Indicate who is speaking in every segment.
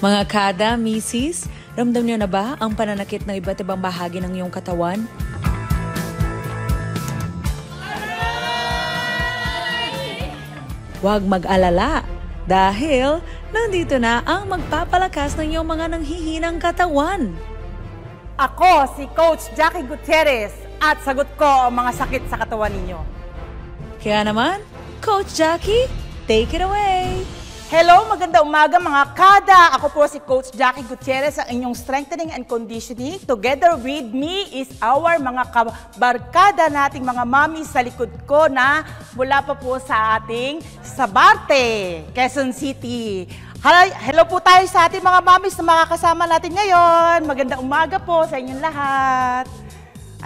Speaker 1: Mga kada, misis, ramdam niyo na ba ang pananakit ng iba't ibang bahagi ng iyong katawan? Huwag mag-alala dahil nandito na ang magpapalakas ng iyong mga nanghihinang katawan.
Speaker 2: Ako si Coach Jackie Gutierrez at sagot ko ang mga sakit sa katawan ninyo.
Speaker 1: Kaya naman, Coach Jackie, take it away!
Speaker 2: Hello, magandang umaga mga kada! Ako po si Coach Jackie Gutierrez, ang inyong strengthening and conditioning. Together with me is our mga kabarkada nating mga mami sa likod ko na mula pa po sa ating Sabarte, Quezon City. Hello po tayo sa ating mga mamis na makakasama natin ngayon. Magandang umaga po sa inyong lahat.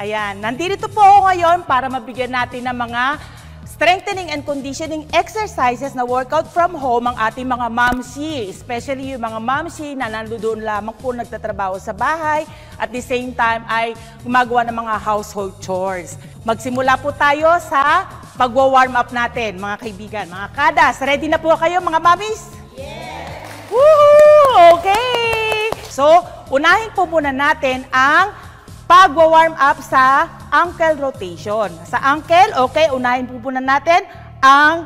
Speaker 2: Ayan, nandito po ako ngayon para mabigyan natin ng mga strengthening and conditioning exercises na workout from home ang ating mga mamsi, especially yung mga mamsi na nandoon lamang po nagtatrabaho sa bahay at the same time ay gumagawa ng mga household chores. Magsimula po tayo sa pagwa-warm up natin, mga kaibigan. Mga kadas, ready na po kayo mga mamis? Yes! Woohoo! Okay! So, unahin po muna natin ang pagwa-warm up sa ankle rotation. Sa ankle, okay, unahin po muna natin ang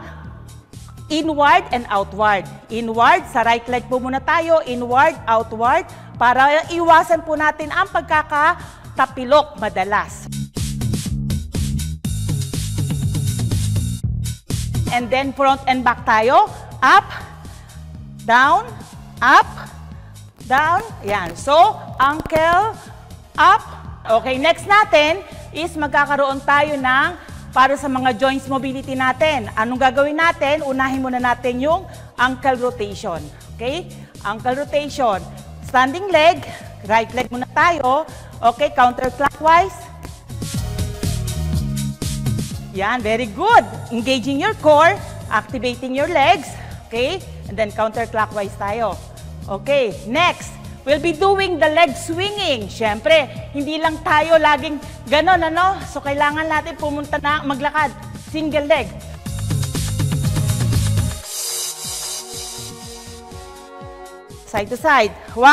Speaker 2: inward and outward. Inward, sa right leg po muna tayo, inward, outward, para iwasan po natin ang pagkakatapilok madalas. And then front and back tayo, up, down, yan. So, ankle, up. Okay, next natin is magkakaroon tayo ng para sa mga joints mobility natin. Anong gagawin natin? Unahin muna natin yung ankle rotation. Okay? Ankle rotation. Standing leg, right leg muna tayo. Okay, counterclockwise. Yan, very good. Engaging your core, activating your legs. Okay? And then counterclockwise tayo. Okay, next. We'll be doing the leg swinging. Siyempre, hindi lang tayo laging ganon, ano? So, kailangan natin pumunta na maglakad. Single leg. Side to side. 1,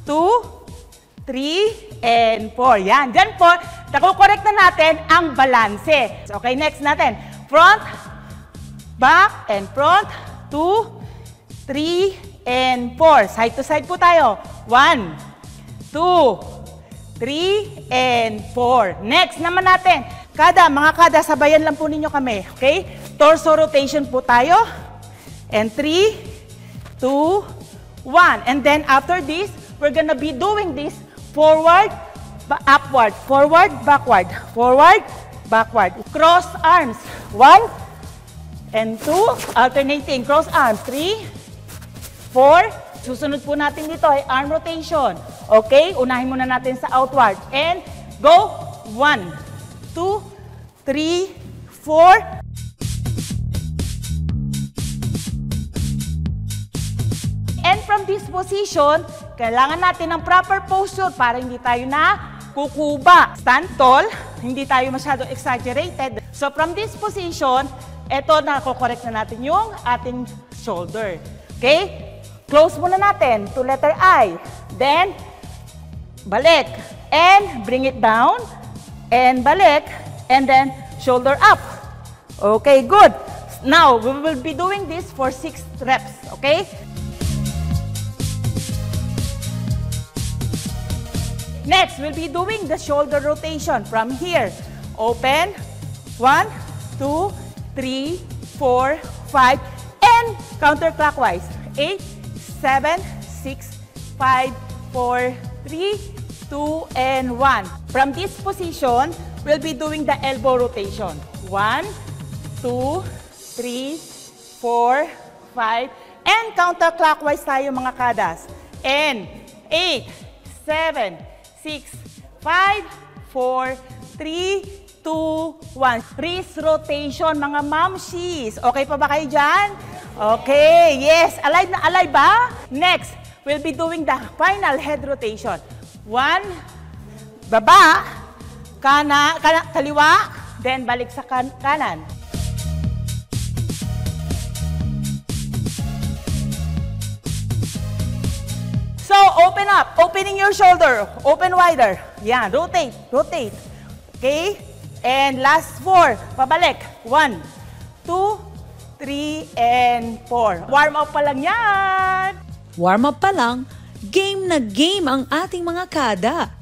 Speaker 2: 2, 3, and 4. Yan. Diyan po, nakukorek na natin ang balanse. Okay, next natin. Front, back, and front. 2, 3, and 4. Side to side po tayo. 1, 2, 3, and 4. Next naman natin. Mga kada, sabayan lang po ninyo kami. Okay? Torso rotation po tayo. And 3, 2, 1. And then after this, we're gonna be doing this forward, upward, forward, backward, forward, backward. Cross arms. 1 and 2. Alternating. Cross arms. 3, 4. Susunod po natin dito ay arm rotation. Okay? Unahin muna natin sa outward. And go. 1, 2, 3, 4. And from this position, kailangan natin ng proper posture para hindi tayo na kukuba. Stand tall. Hindi tayo masyado exaggerated. So from this position, eto na correct na natin yung ating shoulder. Okay? Close muna natin to letter I. Then, balik. And bring it down. And balik. And then, shoulder up. Okay, good. Now, we will be doing this for 6 reps. Okay? Next, we'll be doing the shoulder rotation from here. Open. 1, 2, 3, 4, 5. And counterclockwise. 8, 7, 6, 5, 4, 3, 2, and 1. From this position, we'll be doing the elbow rotation. 1, 2, 3, 4, 5, and counterclockwise tayo mga kadas. And 8, 7, 6, 5, 4, 3, 2, 1. Wrist rotation mga mamshis. Okay pa ba kayo dyan? Okay, yes. Alive na alive ba? Next, we'll be doing the final head rotation. 1, baba, kaliwa, then balik sa kanan. open up. Opening your shoulder. Open wider. Yan, rotate, rotate. Okay? And last 4. Pabalik. 1, 2, 3, and 4. Warm up pa lang yan.
Speaker 1: Warm up pa lang, game na game ang ating mga kada.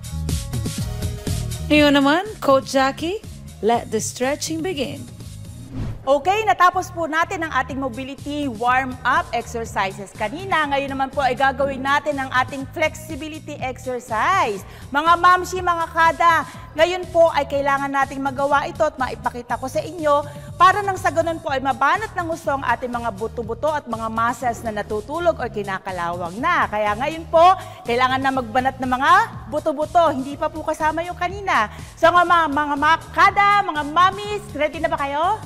Speaker 1: Ngayon naman, Coach Jackie, let the stretching begin.
Speaker 2: Okay, natapos po natin ang ating mobility warm-up exercises kanina. Ngayon naman po ay gagawin natin ang ating flexibility exercise. Mga mamshi, mga kada, ngayon po ay kailangan nating magawa ito at maipakita ko sa inyo para nang sa ganun po ay mabanat ng gusto ang ating mga buto-buto at mga muscles na natutulog o kinakalawang na. Kaya ngayon po, kailangan na magbanat ng mga buto-buto. Hindi pa po kasama yung kanina. So mga kada, mga mommies, ready na ba kayo?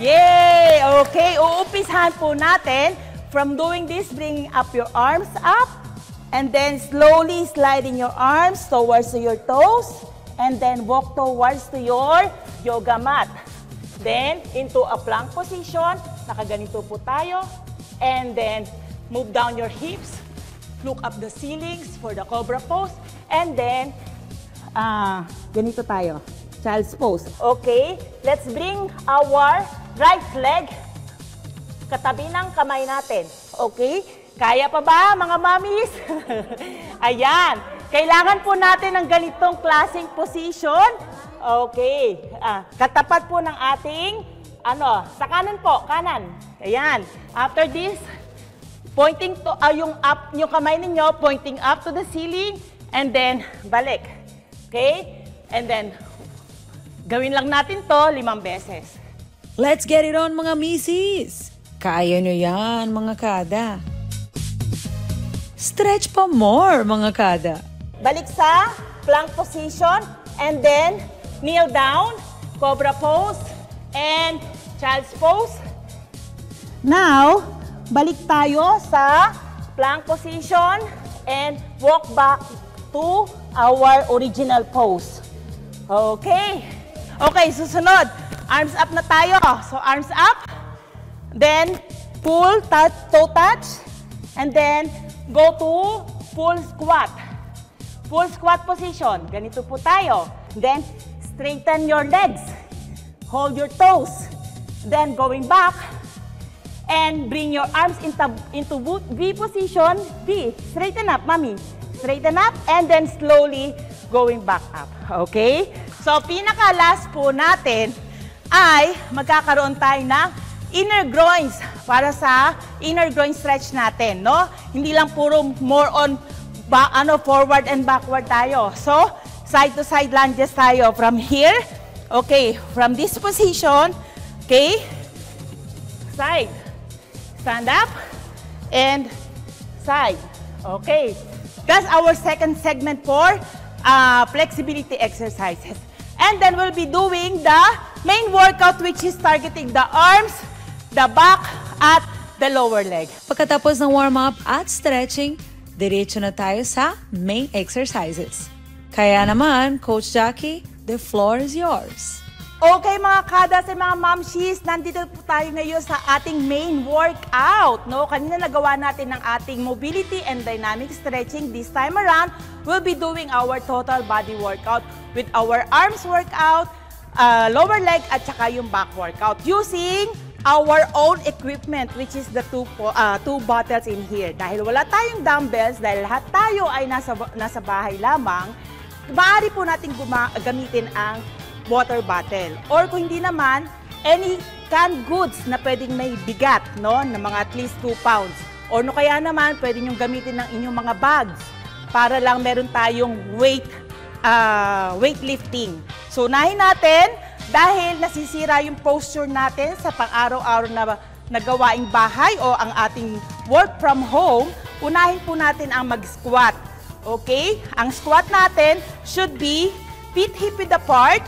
Speaker 2: Yay! Okay, uumpisahan po natin from doing this, bringing up your arms up, and then slowly sliding your arms towards your toes, and then walk towards to your yoga mat. Then, into a plank position, nakaganito po tayo, and then move down your hips, look up the ceilings for the cobra pose, and then, ganito tayo, child's pose. Okay, let's bring our right leg katabi ng kamay natin. Okay? Kaya pa ba, mga mommies? Ayan. Kailangan po natin ng ganitong klaseng position. Okay. Katapat po ng ating, sa kanan po, kanan. Ayan. After this, pointing to, yung kamay ninyo, pointing up to the ceiling, and then, balik. Okay? And then, gawin lang natin to 5 beses.
Speaker 1: Let's get it on, mga misis! Kaya nyo yan, mga kada. Stretch pa more, mga kada.
Speaker 2: Balik sa plank position, and then kneel down, cobra pose, and child's pose. Now, balik tayo sa plank position, and walk back to our original pose. Okay. Okay, susunod. Arms up na tayo. So, arms up. Then, pull, touch, toe touch. And then, go to full squat. Full squat position. Ganito po tayo. Then, straighten your legs. Hold your toes. Then, going back. And bring your arms into V position. V. Straighten up, mommy. Straighten up. And then, slowly going back up. Okay? So, pinaka-last po natin ay magkakaroon tayo ng inner groins para sa inner groin stretch natin, no? Hindi lang puro more on forward and backward tayo. So, side to side lunges tayo from here. Okay, from this position, okay? Side. Stand up and side. Okay. That's our second segment for flexibility exercises. And then we'll be doing the main workout, which is targeting the arms, the back, at the lower leg.
Speaker 1: Pagkatapos ng warm-up at stretching, diretso na tayo sa main exercises. Kaya naman, Coach Jackie, the floor is yours.
Speaker 2: Okay, mga kadas at mga momshies, nandito po tayo ngayon sa ating main workout. No? Kanina nagawa natin ng ating mobility and dynamic stretching. This time around, we'll be doing our total body workout with our arms workout, lower leg, at saka yung back workout using our own equipment, which is the two bottles in here. Dahil wala tayong dumbbells, dahil lahat tayo ay nasa bahay lamang, maaari po natin gamitin ang water bottle. Or kung hindi naman, any canned goods na pwedeng may bigat, no? Na mga at least 2 pounds. Or no kaya naman, pwede nyo gamitin ng inyong mga bags para lang meron tayong weightlifting. So, unahin natin, dahil nasisira yung posture natin sa pang-araw-araw na gawaing bahay o ang ating work from home, unahin po natin ang mag-squat. Okay? Ang squat natin should be feet hip-width apart.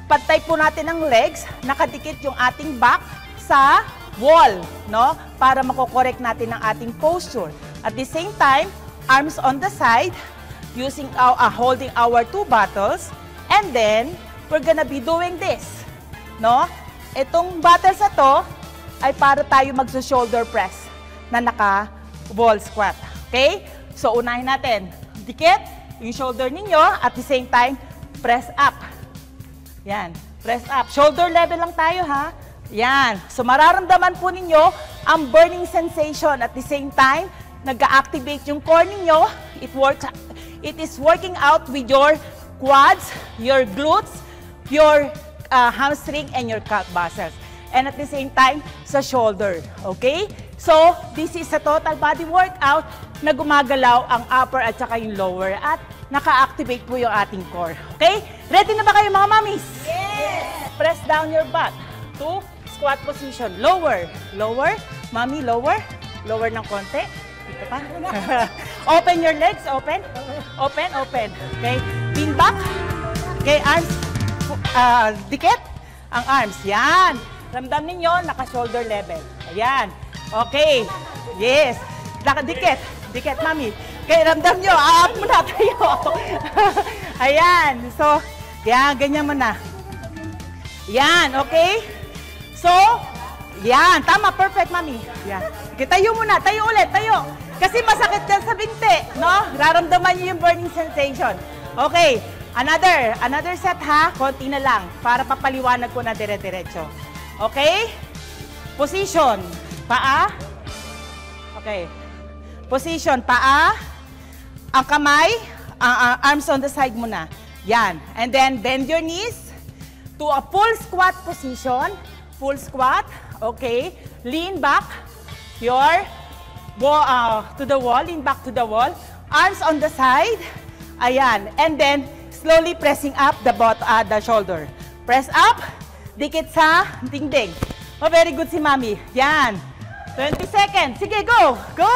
Speaker 2: Pantay po natin ang legs, nakadikit yung ating back sa wall, no? Para makokorek natin ang ating posture. At the same time, arms on the side, using holding our 2 bottles, and then we're gonna be doing this, no? Itong bottles na to ay para tayo magso-shoulder press na naka-wall squat. Okay? So, unahin natin. Dikit yung shoulder ninyo. At the same time, press up. Yan. Press up. Shoulder level lang tayo, ha? Yan. So, mararamdaman po ninyo ang burning sensation. At the same time, nag-activate yung core ninyo. It is working out with your quads, your glutes, your hamstring, and your calf muscles. And at the same time, sa shoulder. Okay? So, this is a total body workout na gumagalaw ang upper at saka yung lower at naka-activate po yung ating core. Okay? Ready na ba kayo mga mommies? Yes! Press down your butt to squat position. Lower. Lower. Mommy, lower. Lower ng konti. Dito pa. Open your legs. Open. Open, open. Okay? Lean back. Okay, arms. Dikit. Ang arms. Yan. Ramdam ninyo, naka-shoulder level. Ayan. Okay. Yes. Dikit. Dikit, mami. Okay, ramdam nyo. Up muna tayo. Ayan. So, yan. Ganyan mo na. Yan. Okay? So, yan. Tama. Perfect, mami. Yan. Okay, tayo muna. Tayo ulit. Tayo. Kasi masakit yan sa binti. No? Raramdaman nyo yung burning sensation. Okay. Another set, ha? Konti na lang. Para papaliwanag ko na dire-diretso. Okay? Position. Paa. Okay. Position. Paa. Ang kamay. Arms on the side muna. Yan. And then, bend your knees to a full squat position. Full squat. Okay. Lean back. To the wall. Lean back to the wall. Arms on the side. Ayan. And then, slowly pressing up the shoulder. Press up. Dikit sa dingding. Oh, very good si mami. Yan. 20 seconds. Sige, go. Go.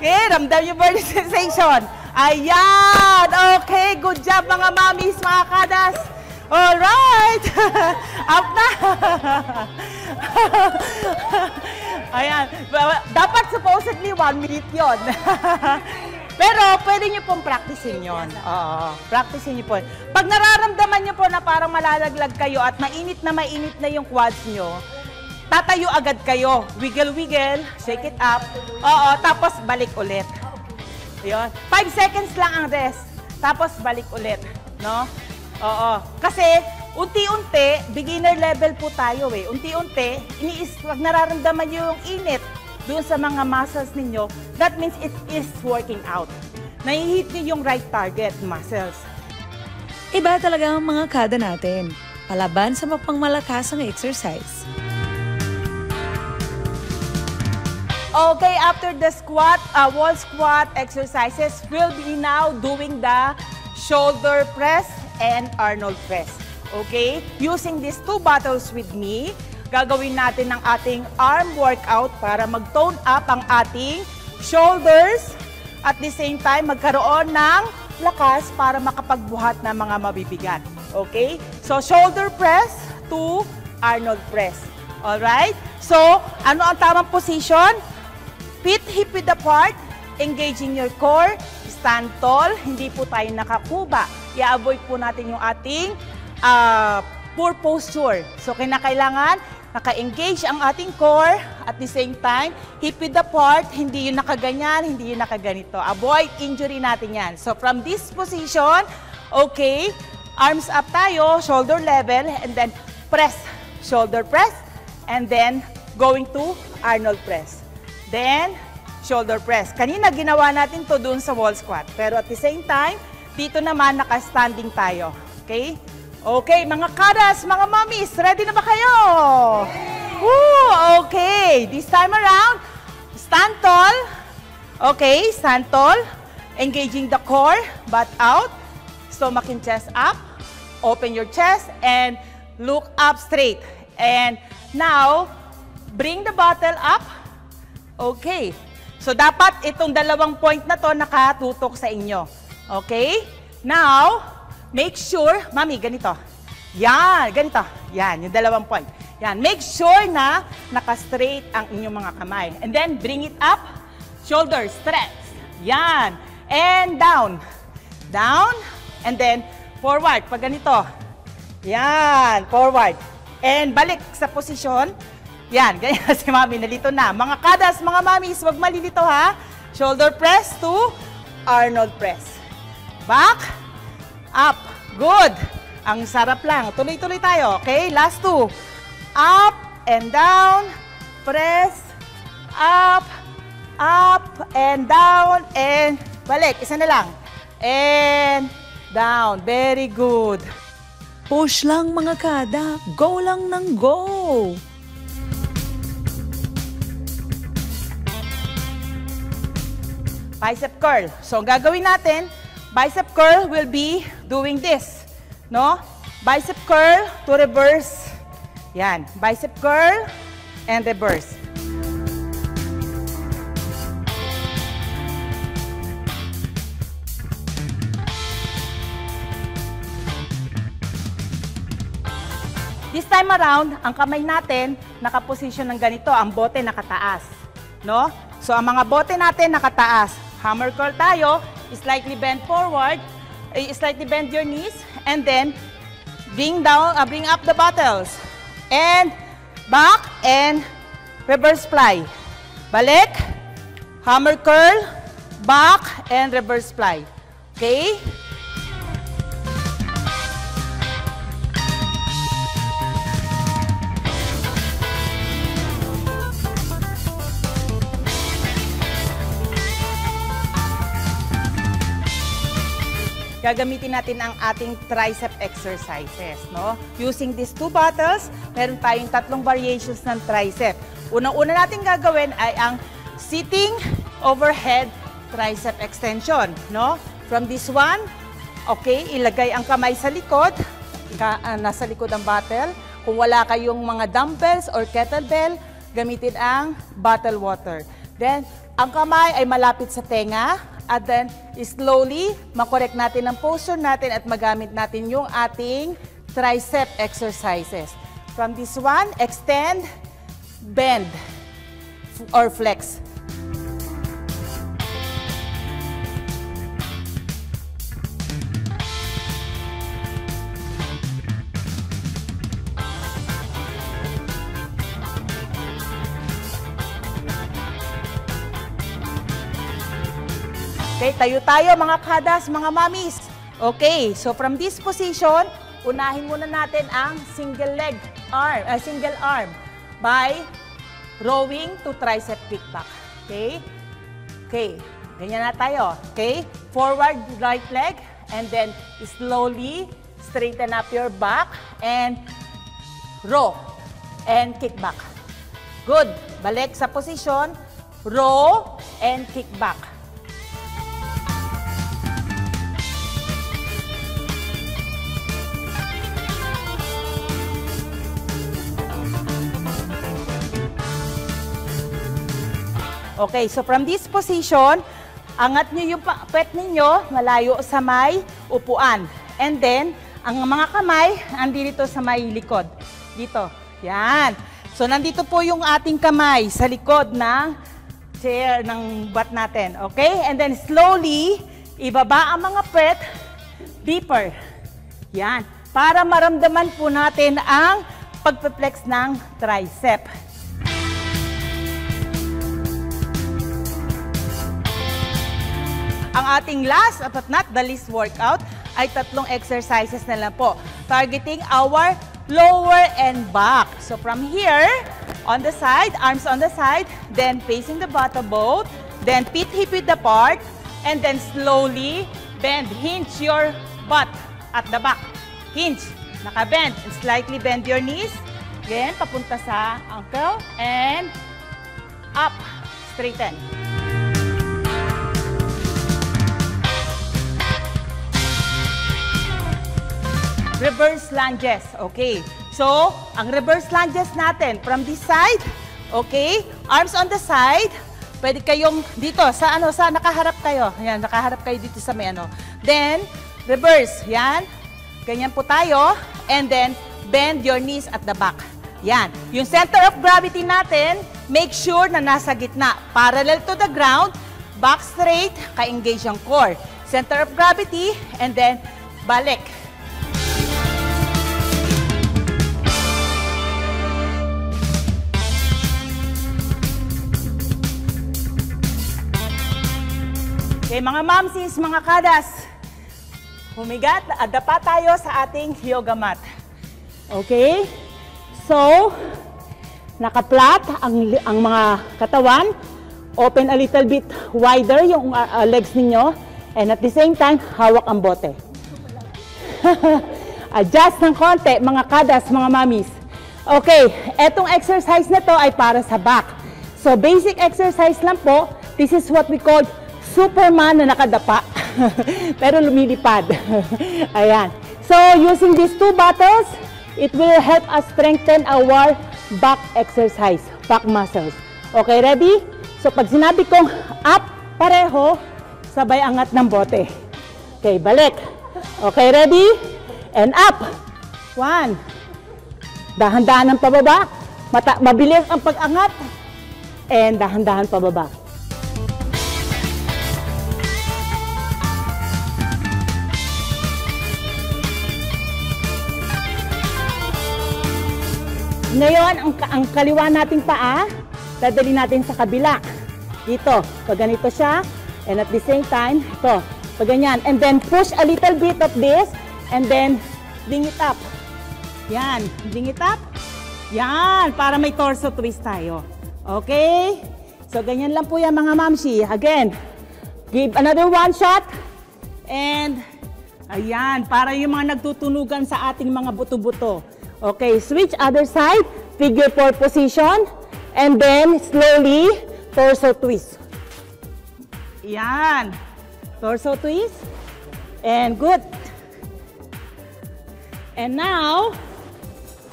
Speaker 2: Okay, ramdam yung burning sensation. Ayan. Okay, good job mga mamis, mga kadas. Alright. Up na. Ayan. Dapat supposedly 1 minute yon. Pero pwede nyo pong practicein yun. Oo, practicein nyo po. Pag nararamdaman nyo po na parang malalaglag kayo at mainit na yung quads nyo, tatayo agad kayo. Wiggle-wiggle, shake it up. Oo, tapos balik ulit. Yun. 5 seconds lang ang rest. Tapos balik ulit. No? Oo. Kasi, unti-unti, beginner level po tayo eh. Unti-unti, pag nararamdaman nyo yung init, doon sa mga muscles ninyo, that means it is working out. Nahihit niyo yung right target muscles.
Speaker 1: Iba talaga ang mga kada natin. Palaban sa mapangmalakasang exercise.
Speaker 2: Okay, after the squat, wall squat exercises, we'll be now doing the shoulder press and Arnold press. Okay? Using these 2 bottles with me, gagawin natin ang ating arm workout para mag-tone up ang ating shoulders. At the same time, magkaroon ng lakas para makapagbuhat ng mga mabibigat. Okay? So, shoulder press to Arnold press. Alright? So, ano ang tamang position? Feet hip width apart, engaging your core, stand tall, hindi po tayo nakakuba. I-avoid po natin yung ating poor posture. So, kinakailangan naka-engage ang ating core at the same time, hip width apart, hindi yung nakaganyan, hindi yung nakaganito. Avoid injury natin yan. So, from this position, okay, arms up tayo, shoulder level, and then press, shoulder press, and then going to Arnold press. Then, shoulder press. Kanina, ginawa natin to dun sa wall squat. Pero at the same time, dito naman, naka-standing tayo. Okay? Okay, mga kadas, mga mommies, ready na ba kayo? Woo, okay. This time around, stand tall. Okay, stand tall. Engaging the core, butt out. Stomach and chest up. Open your chest and look up straight. And now, bring the bottle up. Okay. So, dapat itong 2 point na to nakatutok sa inyo. Okay? Now, make sure, mami, ganito. Yan, ganito. Yan, yung 2 point. Yan, make sure na naka-straight ang inyong mga kamay. And then, bring it up. Shoulders, stretch. Yan. And down. Down. And then, forward. Pag ganito. Yan, forward. And balik sa posisyon. Yan, ganyan si mami, nalito na. Mga kadas, mga mamis, huwag malilito ha. Shoulder press to Arnold press. Back, up. Good. Ang sarap lang. Tuloy-tuloy tayo. Okay, last 2. Up and down. Press. Up. Up and down. And balik. Isa na lang. And down. Very good.
Speaker 1: Push lang mga kada. Go lang ng go.
Speaker 2: Bicep curl. So, ang gagawin natin, bicep curl will be doing this. No? Bicep curl to reverse. Yan. Bicep curl and reverse. This time around, ang kamay natin nakaposisyon ng ganito, ang bote nakataas. No? So, ang mga bote natin nakataas. Hammer curl tayo, slightly bend forward, slightly bend your knees, and then bring up the bottles. And back and reverse fly. Balik, hammer curl, back, and reverse fly. Okay? Gagamitin natin ang ating tricep exercises, no? Using these 2 bottles, meron tayong 3 variations ng tricep. Unang-una natin gagawin ay ang sitting overhead tricep extension, no? From this one, okay, ilagay ang kamay sa likod, nasa likod ang bottle. Kung wala kayong mga dumbbells or kettlebell, gamitin ang bottle water. Then, ang kamay ay malapit sa tenga. At then, slowly, makorek natin ang posture natin at magamit natin yung ating tricep exercises. From this one, extend, bend, or flex. Okay, tayo tayo mga kadas, mga mamis. Okay, so from this position, unahin muna natin ang single arm by rowing to tricep kickback. Okay? Okay, ganyan na tayo. Okay? Forward right leg and then slowly straighten up your back and row and kick back. Good. Balik sa position, row and kick back. Okay, so from this position, angat nyo yung pet ninyo malayo sa may upuan. And then, ang mga kamay, andito sa may likod. Dito. Yan. So, nandito po yung ating kamay sa likod ng chair ng butt natin. Okay? And then, slowly, ibaba ang mga pet deeper. Yan. Para maramdaman po natin ang pagpe-flex ng tricep. Ang ating last, but not the least workout, ay 3 exercises na lang po. Targeting our lower and back. So from here, on the side, arms on the side, then facing the bottom boat, then feet hip width apart, and then slowly bend. Hinge your butt at the back. Hinge. Naka-bend. And slightly bend your knees. Again, papunta sa ankle. And up. Straighten. Reverse lunges. Okay. So, ang reverse lunges natin from this side, okay? Arms on the side. Pwede kayong dito sa nakaharap kayo. Ayan, nakaharap kayo dito sa may Then, reverse. Yan. Ganyan po tayo. And then, bend your knees at the back. Yan. Yung center of gravity natin, make sure na nasa gitna. Parallel to the ground, back straight, ka-engage ang core. Center of gravity, and then, balik. Okay, mga mamsis, mga kadas, humigat, dapa tayo sa ating yoga mat. Okay? So, naka-flat ang mga katawan. Open a little bit wider yung legs ninyo. And at the same time, hawak ang bote. Adjust ng konti, mga kadas, mga mamis. Okay, etong exercise na to ay para sa back. So, basic exercise lang po. This is what we call Superman na nakadapa. Pero lumilipad. Ayan. So, using these two bottles, it will help us strengthen our back exercise, back muscles. Okay, ready? So, pag sinabi kong up, pareho, sabay angat ng bote. Okay, balik. Okay, ready? And up. 1. Dahan-dahan ang pababa. Mabilis ang pag-angat. And dahan-dahan pababa. Ngayon, ang kaliwa nating paa, dadali natin sa kabila. Dito, pag ganito siya, and at the same time, ito, pag ganyan. And then push a little bit of this, and then bring it up. Yan, bring it up. Yan, para may torso twist tayo. Okay? So, ganyan lang po yan mga mamsi. Again, give another one shot. And, ayan, para yung mga nagtutunugan sa ating mga buto-buto. Okay, switch other side, figure 4 position, and then slowly, torso twist. Yan. Torso twist. And good. And now,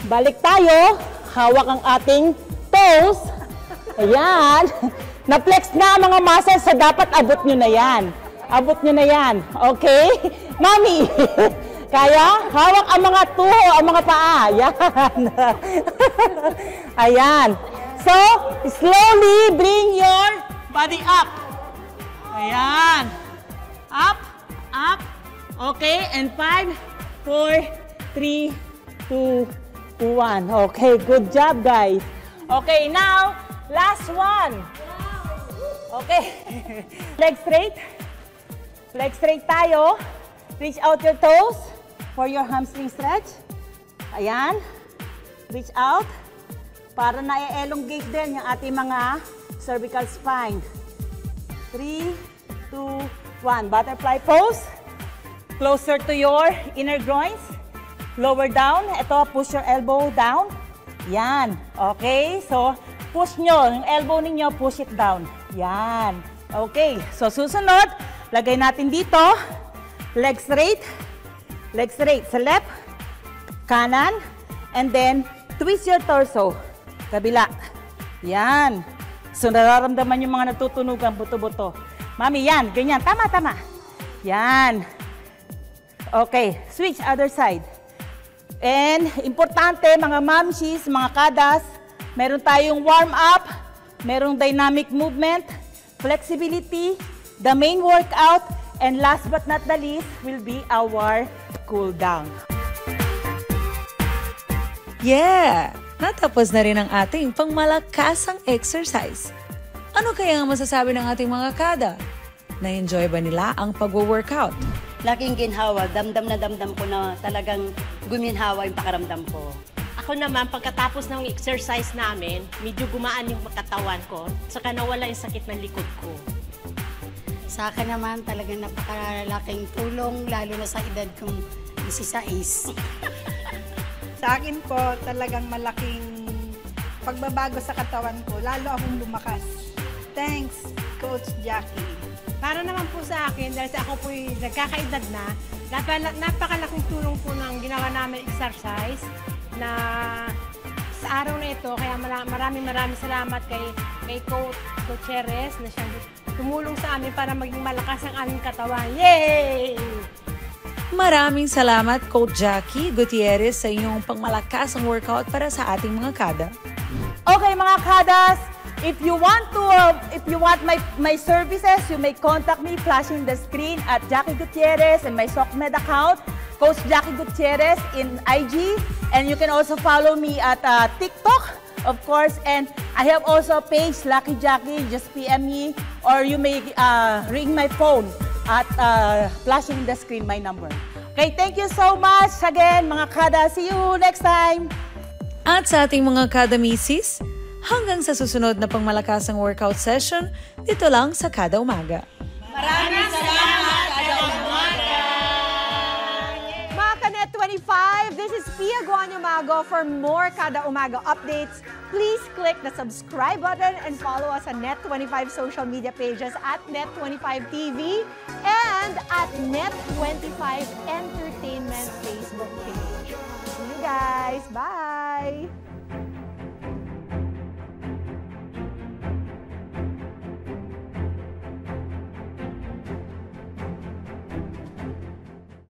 Speaker 2: balik tayo. Hawak ang ating toes. Ayan. Na-flex na mga muscles, so dapat abot nyo na yan. Abot nyo na yan. Okay? Mami, kaya? Hawak ang mga tuho, ang mga paa. Ayan. Ayan. So, slowly bring your body up. Ayan. Up, up. Okay, and 5, 4, 3, 2, 1. Okay, good job, guys. Okay, now, last one. Okay. Leg straight. Leg straight tayo. Reach out your toes for your hamstring stretch. Ayan. Reach out. Para na-elongate din yung ating mga cervical spine. 3, 2, 1. Butterfly pose. Closer to your inner groins. Lower down. Ito, push your elbow down. Yan. Okay. So, push nyo. Yung elbow ninyo, push it down. Yan. Okay. So, susunod, lagay natin dito. Leg straight. Leg straight. Sa left. Kanan. And then, twist your torso. Kabila. Yan. So, nararamdaman yung mga natutunugan, buto-buto. Mami, yan. Ganyan. Tama, tama. Yan. Okay. Switch other side. And, importante, mga mamshis, mga kadas, meron tayong warm-up, merong dynamic movement, flexibility, the main workout, and last but not the least will be our cool down.
Speaker 1: Yeah! Natapos na rin ang ating pangmalakasang exercise. Ano kaya ang masasabi ng ating mga kada? Na-enjoy ba nila ang pag-workout?
Speaker 3: Laking ginhawa, damdam na damdam ko na talagang guminhawa yung pakaramdam ko.
Speaker 4: Ako naman, pagkatapos ng exercise namin, medyo gumaan yung katawan ko, saka nawala yung sakit ng likod ko.
Speaker 5: Sa akin naman, talagang napakalaking tulong, lalo na sa edad kong 16.
Speaker 6: Sa akin po, talagang malaking pagbabago sa katawan ko, lalo akong lumakas. Thanks, Coach Jackie.
Speaker 7: Para naman po sa akin, dahil ako po'y nagkakaedad na, napakalaking tulong po ng ginawa namin exercise na sa araw na ito. Kaya maraming salamat kay Coach Gutierrez na siyang tumulong sa amin para maging malakas ang aming katawan. Yay!
Speaker 1: Maraming salamat, Coach Jackie Gutierrez, sa inyong pangmalakasang workout para sa ating mga kada.
Speaker 2: Okay, mga kadas, if you want my services, you may contact me flashing the screen at Jackie Gutierrez and my SOCMED account, Coach Jackie Gutierrez in IG, and you can also follow me at TikTok of course. And I have also a page, Lucky Jackie. Just PM me, or you may ring my phone at flashing the screen my number. Okay, thank you so much again, mga kada. See you next time.
Speaker 1: At sa ating mga kada misis, hanggang sa susunod na pangmalakasang workout session, dito lang sa Kada Umaga.
Speaker 2: Maraming salamat, Kada Umaga!
Speaker 8: Mga Kanet 25, this is Pia Guanyamago. For more Kada Umaga updates, please click the subscribe button and follow us on Net25 social media pages at Net25TV and at Net25 Entertainment Facebook page. See you guys. Bye!